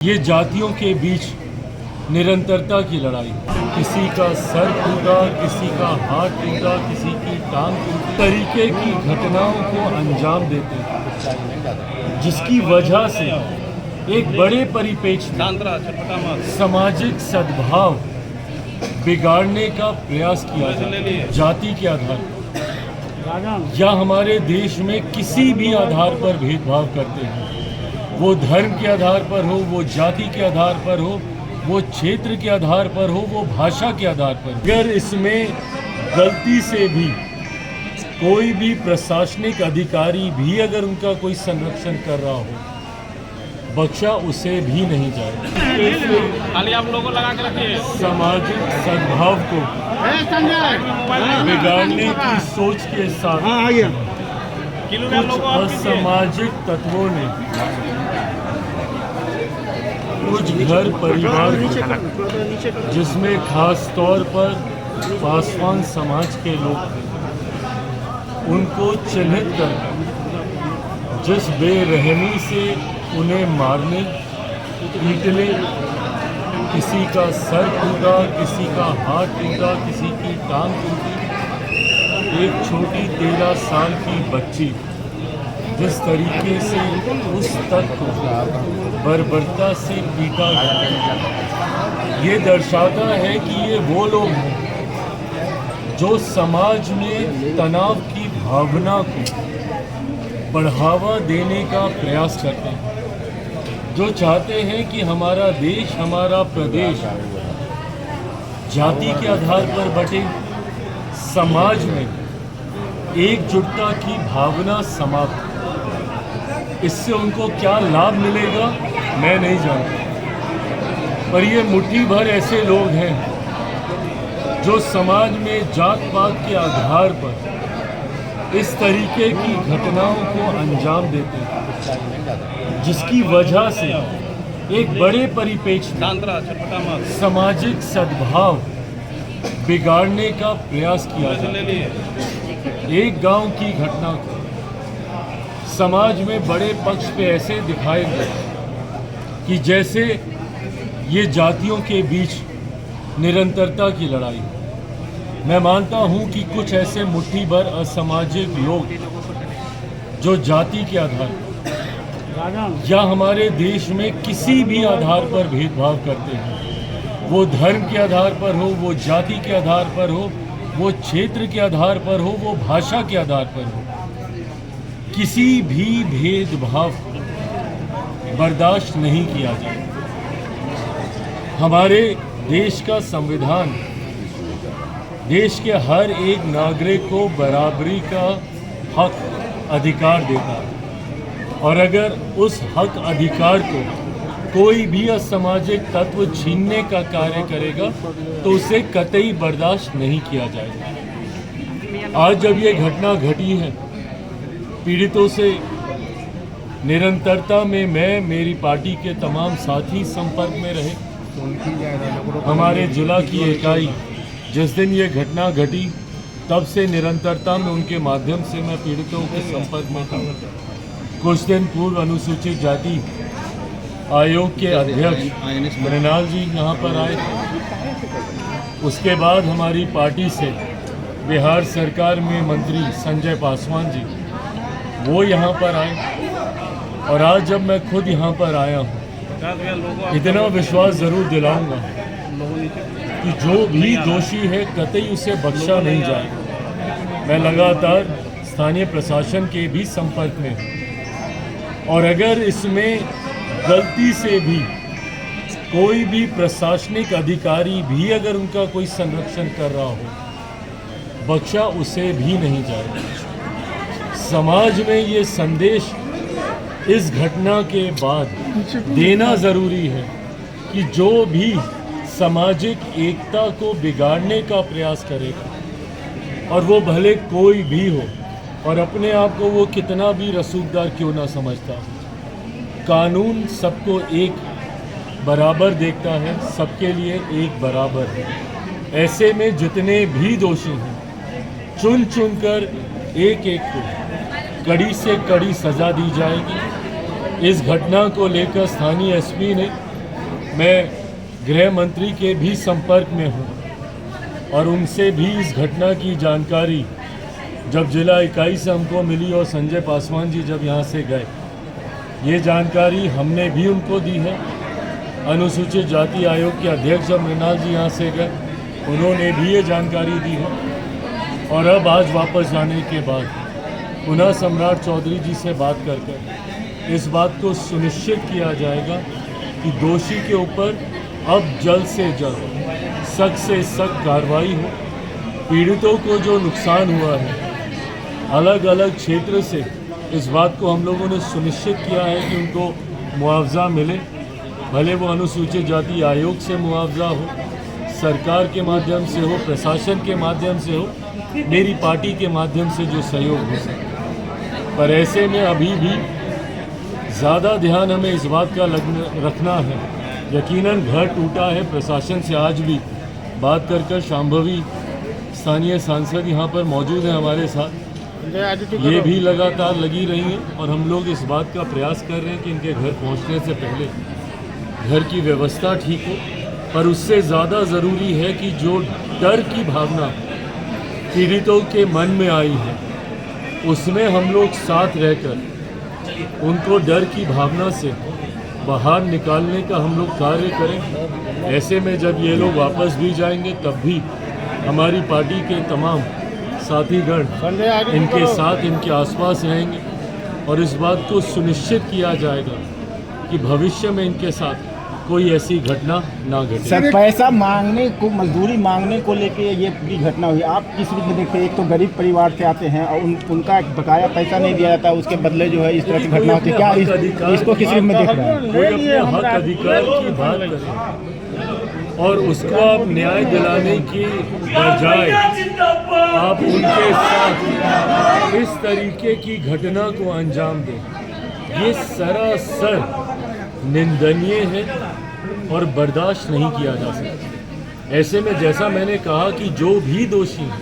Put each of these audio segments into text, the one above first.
ये जातियों के बीच निरंतरता की लड़ाई, किसी का सर टूटा, किसी का हाथ टूटा, किसी की टांग टूटी, तरीके की घटनाओं को अंजाम देते हैं, जिसकी वजह से एक बड़े परिप्रेक्ष्य में सामाजिक सद्भाव बिगाड़ने का प्रयास किया जाता है। जाति के आधार पर या हमारे देश में किसी भी आधार पर भेदभाव करते हैं, वो धर्म के आधार पर हो, वो जाति के आधार पर हो, वो क्षेत्र के आधार पर हो, वो भाषा के आधार पर। अगर इसमें गलती से भी कोई भी प्रशासनिक अधिकारी भी अगर उनका कोई संरक्षण कर रहा हो, बख्शा उसे भी नहीं जाए। खाली आप लोगों लगा के रखिए। सामाजिक सद्भाव को बिगाड़ने की सोच के साथ कुछ असामाजिक तत्वों ने कुछ घर परिवार जिसमें खास तौर पर पासवान समाज के लोग उनको चिन्हित कर जिस बेरहमी से उन्हें मारने, पीटने, किसी का सर टूटा, किसी का हाथ टूटा, किसी की टांग टूटी, एक छोटी 13 साल की बच्ची जिस तरीके से उस तक को बर्बरता से पीटा गया, ये दर्शाता है कि ये वो लोग हैं जो समाज में तनाव की भावना को बढ़ावा देने का प्रयास करते हैं, जो चाहते हैं कि हमारा देश, हमारा प्रदेश जाति के आधार पर बटे, समाज में एकजुटता की भावना समाप्त। इससे उनको क्या लाभ मिलेगा मैं नहीं जानता, पर ये मुट्ठी भर ऐसे लोग हैं जो समाज में जात पात के आधार पर इस तरीके की घटनाओं को अंजाम देते हैं, जिसकी वजह से एक बड़े परिप्रेक्ष्य में सामाजिक सद्भाव बिगाड़ने का प्रयास किया जाता है। एक गांव की घटना को समाज में बड़े पक्ष पे ऐसे दिखाए गए कि जैसे ये जातियों के बीच निरंतरता की लड़ाई। मैं मानता हूं कि कुछ ऐसे मुट्ठी भर असामाजिक लोग जो जाति के आधार या हमारे देश में किसी भी आधार पर भेदभाव करते हैं, वो धर्म के आधार पर हो, वो जाति के आधार पर हो, वो क्षेत्र के आधार पर हो, वो भाषा के आधार पर हो, किसी भी भेदभाव बर्दाश्त नहीं किया जाए। हमारे देश का संविधान देश के हर एक नागरिक को बराबरी का हक अधिकार देता है, और अगर उस हक अधिकार को कोई भी असामाजिक तत्व छीनने का कार्य करेगा तो उसे कतई बर्दाश्त नहीं किया जाएगा। आज जब ये घटना घटी है, पीड़ितों से निरंतरता में मैं, मेरी पार्टी के तमाम साथी संपर्क में रहे। हमारे जिला की इकाई जिस दिन ये घटना घटी तब से निरंतरता में उनके माध्यम से मैं पीड़ितों के संपर्क में था। कुछ दिन पूर्व अनुसूचित जाति आयोग के अध्यक्ष मृणाल जी यहाँ पर आए थे। उसके बाद हमारी पार्टी से बिहार सरकार में मंत्री संजय पासवान जी वो यहाँ पर आए, और आज जब मैं खुद यहाँ पर आया हूँ, इतना विश्वास ज़रूर दिलाऊंगा कि जो भी दोषी है कतई उसे बख्शा नहीं जाएगा। मैं लगातार स्थानीय प्रशासन के भी संपर्क में हूँ, और अगर इसमें गलती से भी कोई भी प्रशासनिक अधिकारी भी अगर उनका कोई संरक्षण कर रहा हो, बख्शा उसे भी नहीं जाएगा। समाज में ये संदेश इस घटना के बाद देना ज़रूरी है कि जो भी सामाजिक एकता को बिगाड़ने का प्रयास करेगा, और वो भले कोई भी हो और अपने आप को वो कितना भी रसूखदार क्यों ना समझता हो, कानून सबको एक बराबर देखता है, सबके लिए एक बराबर है। ऐसे में जितने भी दोषी हैं, चुन चुन कर एक एक को कड़ी से कड़ी सज़ा दी जाएगी। इस घटना को लेकर स्थानीय एसपी ने मैं गृह मंत्री के भी संपर्क में हूँ और उनसे भी इस घटना की जानकारी जब जिला इकाई से हमको मिली और संजय पासवान जी जब यहाँ से गए, ये जानकारी हमने भी उनको दी है। अनुसूचित जाति आयोग के अध्यक्ष जब मृणाल जी यहाँ से गए, उन्होंने भी ये जानकारी दी है। और अब आज वापस जाने के बाद पुनः सम्राट चौधरी जी से बात कर इस बात को सुनिश्चित किया जाएगा कि दोषी के ऊपर अब जल्द से जल्द सख्त से सख्त कार्रवाई हो। पीड़ितों को जो नुकसान हुआ है अलग अलग क्षेत्र से, इस बात को हम लोगों ने सुनिश्चित किया है कि उनको मुआवजा मिले, भले वो अनुसूचित जाति आयोग से मुआवजा हो, सरकार के माध्यम से हो, प्रशासन के माध्यम से हो, मेरी पार्टी के माध्यम से जो सहयोग हो सके। पर ऐसे में अभी भी ज़्यादा ध्यान हमें इस बात का रखना है, यकीनन घर टूटा है। प्रशासन से आज भी बात कर शांभवी स्थानीय सांसद यहाँ पर मौजूद हैं हमारे साथ, ये भी लगातार लगी रही हैं और हम लोग इस बात का प्रयास कर रहे हैं कि इनके घर पहुँचने से पहले घर की व्यवस्था ठीक हो। पर उससे ज़्यादा ज़रूरी है कि जो डर की भावना पीड़ितों के मन में आई है, उसमें हम लोग साथ रहकर उनको डर की भावना से बाहर निकालने का हम लोग कार्य करें। ऐसे में जब ये लोग वापस भी जाएंगे तब भी हमारी पार्टी के तमाम साथीगण इनके साथ, इनके आसपास रहेंगे और इस बात को सुनिश्चित किया जाएगा कि भविष्य में इनके साथ कोई ऐसी घटना ना घटे। सर, पैसा मांगने को, मजदूरी मांगने को लेके ये पूरी घटना हुई, आप किस रूप में देखते हैं? एक तो गरीब परिवार से आते हैं और उनका बकाया पैसा नहीं दिया जाता, उसके बदले जो है इस तरह की घटना होती है। क्या इसको किस रूप में देख रहे हैं? कोई अपने हक अधिकार की बात करे और उसको आप न्याय दिलाने की बजाय आप उनके साथ इस तरीके की घटना को अंजाम दें, ये सरासर निंदनीय है और बर्दाश्त नहीं किया जा सकता। ऐसे में जैसा मैंने कहा कि जो भी दोषी है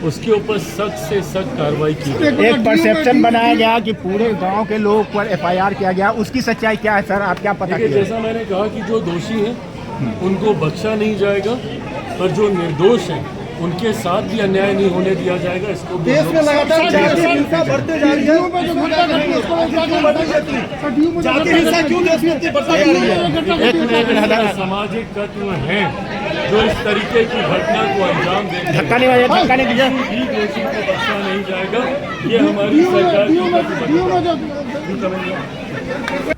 उसके ऊपर सख्त से सख्त कार्रवाई की जाए। एक परसेप्शन बनाया गया कि पूरे गांव के लोगों पर FIR किया गया, उसकी सच्चाई क्या है सर, आप क्या पता किया? जैसा मैंने कहा कि जो दोषी हैं उनको बख्शा नहीं जाएगा, पर जो निर्दोष हैं उनके साथ भी अन्याय नहीं होने दिया जाएगा। इसको देश में लगातार जाति हिंसा बढ़ते जा रही है, जाति हिंसा क्यों देश में इतनी बढ़ती जा रही है? सामाजिक तत्व हैं जो इस तरीके की घटना को अंजाम देंगे, धक्का नहीं दिया, दोषी को बख्शा नहीं जाएगा। ये हमारी सरकार की